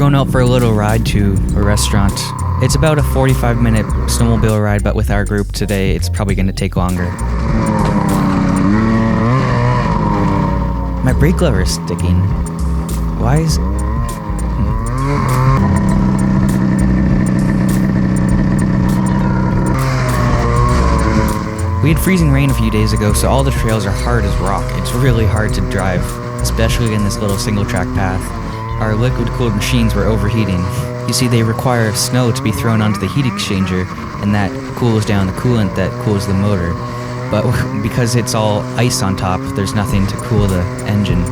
going out for a little ride to a restaurant. It's about a 45-minute snowmobile ride, but with our group today, it's probably going to take longer. My brake lever is sticking. Why is... We had freezing rain a few days ago, so all the trails are hard as rock. It's really hard to drive, especially in this little single-track path. Our liquid-cooled machines were overheating. You see, they require snow to be thrown onto the heat exchanger, and that cools down the coolant that cools the motor. But because it's all ice on top, there's nothing to cool the engine.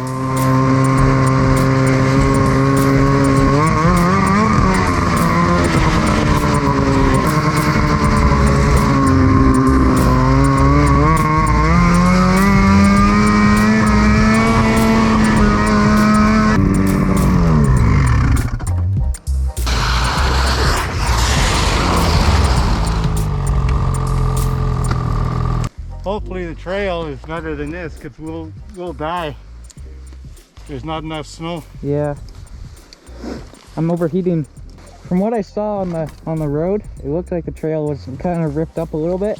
Hopefully the trail is better than this, because we'll die. There's not enough snow. Yeah, I'm overheating. From what I saw on the road, it looked like the trail was kind of ripped up a little bit.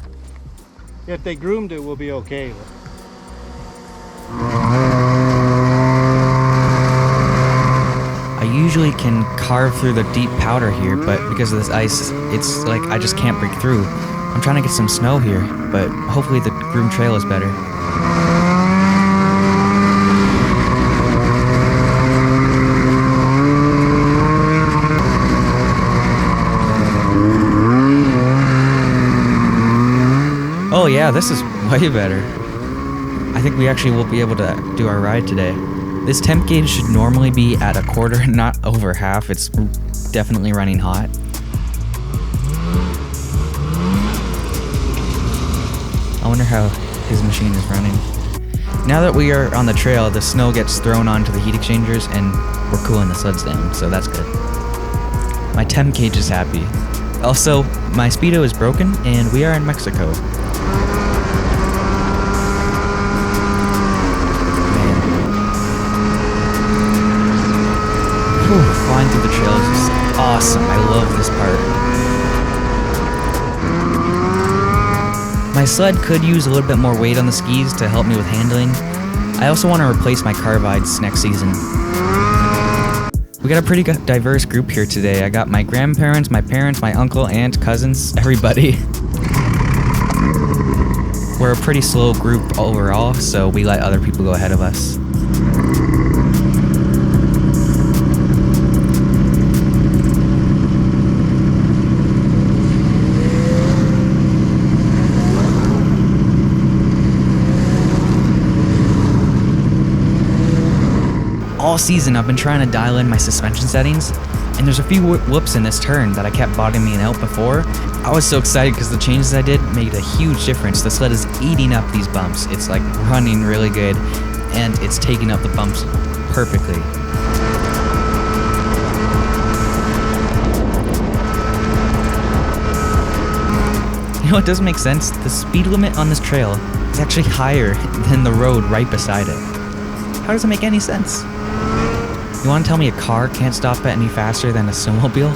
If they groomed it, we'll be okay. I usually can carve through the deep powder here, but because of this ice, it's like I just can't break through. I'm trying to get some snow here, but hopefully the groomed trail is better. Oh yeah, this is way better. I think we actually will be able to do our ride today. This temp gauge should normally be at a quarter, not over half. It's definitely running hot. I wonder how his machine is running. Now that we are on the trail, the snow gets thrown onto the heat exchangers and we're cooling the sleds down, so that's good. My temp gauge is happy. Also, my Skidoo is broken and we are in Mexico. Man. Whew, flying through the trails is awesome. I love this part. My sled could use a little bit more weight on the skis to help me with handling. I also want to replace my carbides next season. We got a pretty diverse group here today. I got my grandparents, my parents, my uncle, aunt, cousins, everybody. We're a pretty slow group overall, so we let other people go ahead of us. All season I've been trying to dial in my suspension settings, and there's a few whoops in this turn that I kept bottoming out before. I was so excited because the changes I did made a huge difference. The sled is eating up these bumps. It's like running really good, and it's taking up the bumps perfectly. You know what doesn't make sense? The speed limit on this trail is actually higher than the road right beside it. How does it make any sense? You want to tell me a car can't stop at any faster than a snowmobile?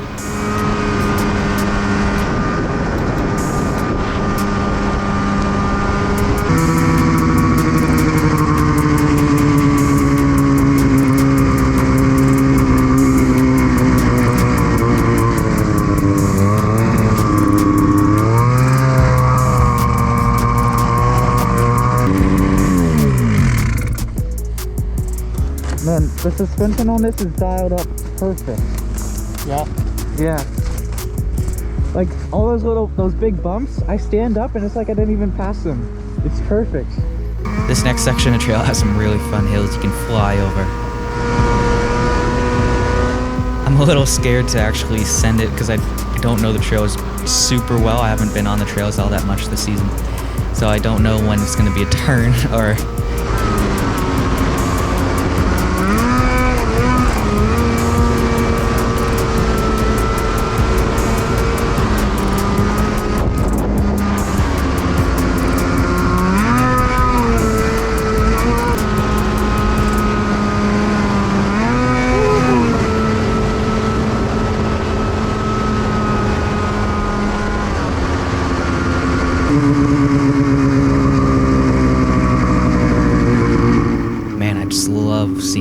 Man, the suspension on this is dialed up perfect. Yeah. Yeah. Like all those big bumps, I stand up and it's like I didn't even pass them. It's perfect. This next section of trail has some really fun hills you can fly over. I'm a little scared to actually send it because I don't know the trails super well. I haven't been on the trails all that much this season. So I don't know when it's going to be a turn or...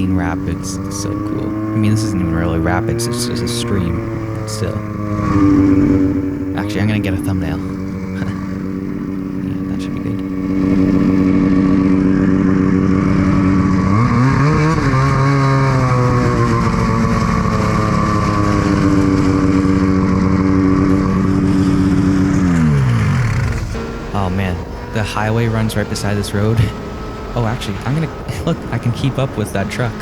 seeing rapids. It's so cool. I mean, this isn't even really rapids, it's just a stream. Still. Actually, I'm gonna get a thumbnail. Yeah, that should be good. Oh man, the highway runs right beside this road. Oh, actually, I'm gonna look. I can keep up with that truck.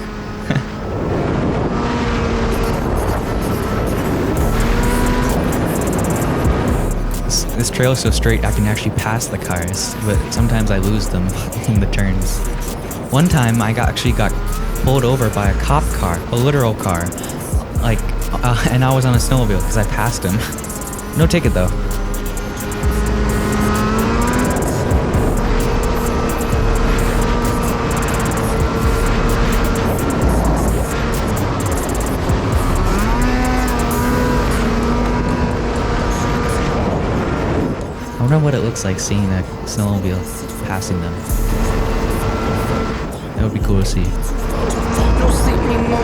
This trail is so straight, I can actually pass the cars, but sometimes I lose them in the turns. One time, I actually got pulled over by a cop car, a literal car, like, and I was on a snowmobile because I passed him. No ticket though. I wonder what it looks like seeing a snowmobile passing them. That would be cool to see. No sleep anymore.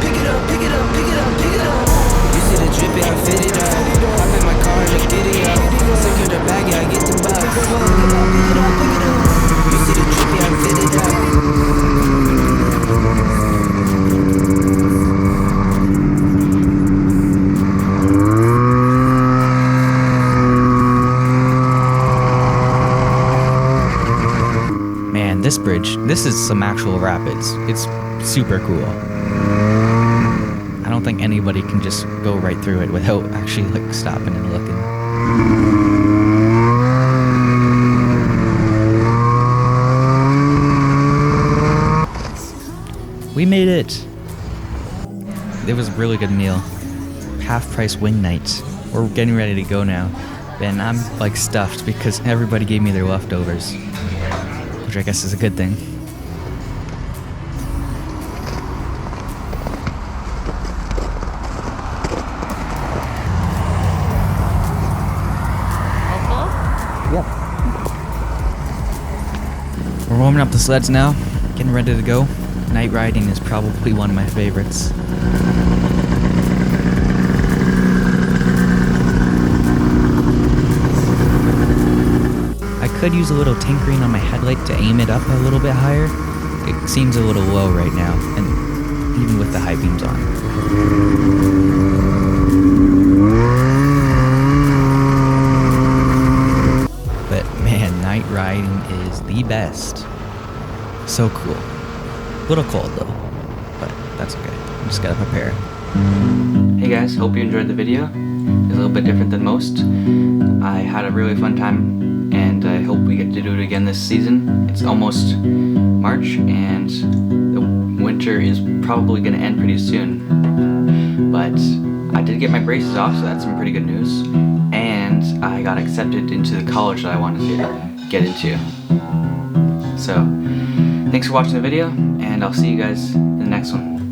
Pick it up, pick it up, pick it up, pick it up. You see the dripping, I fit it up. Hop in my car and I get it up. Secure the bag, yeah, I get the bus. Pick it up, pick it up, pick it up. You see the dripping, I fit it up. Man, this bridge, this is some actual rapids. It's super cool. I don't think anybody can just go right through it without actually like stopping and looking. We made it! It was a really good meal. Half price wing night. We're getting ready to go now. And I'm like stuffed because everybody gave me their leftovers. Which I guess is a good thing. Yep. We're warming up the sleds now, getting ready to go. Night riding is probably one of my favorites. I could use a little tinkering on my headlight to aim it up a little bit higher. It seems a little low right now, and even with the high beams on. But man, night riding is the best. So cool. A little cold though, but that's okay. I just gotta prepare. Hey guys, hope you enjoyed the video. It's a little bit different than most. I had a really fun time, and I hope we get to do it again this season. It's almost March, and the winter is probably going to end pretty soon. But I did get my braces off, so that's some pretty good news. And I got accepted into the college that I wanted to get into. So, thanks for watching the video, and I'll see you guys in the next one.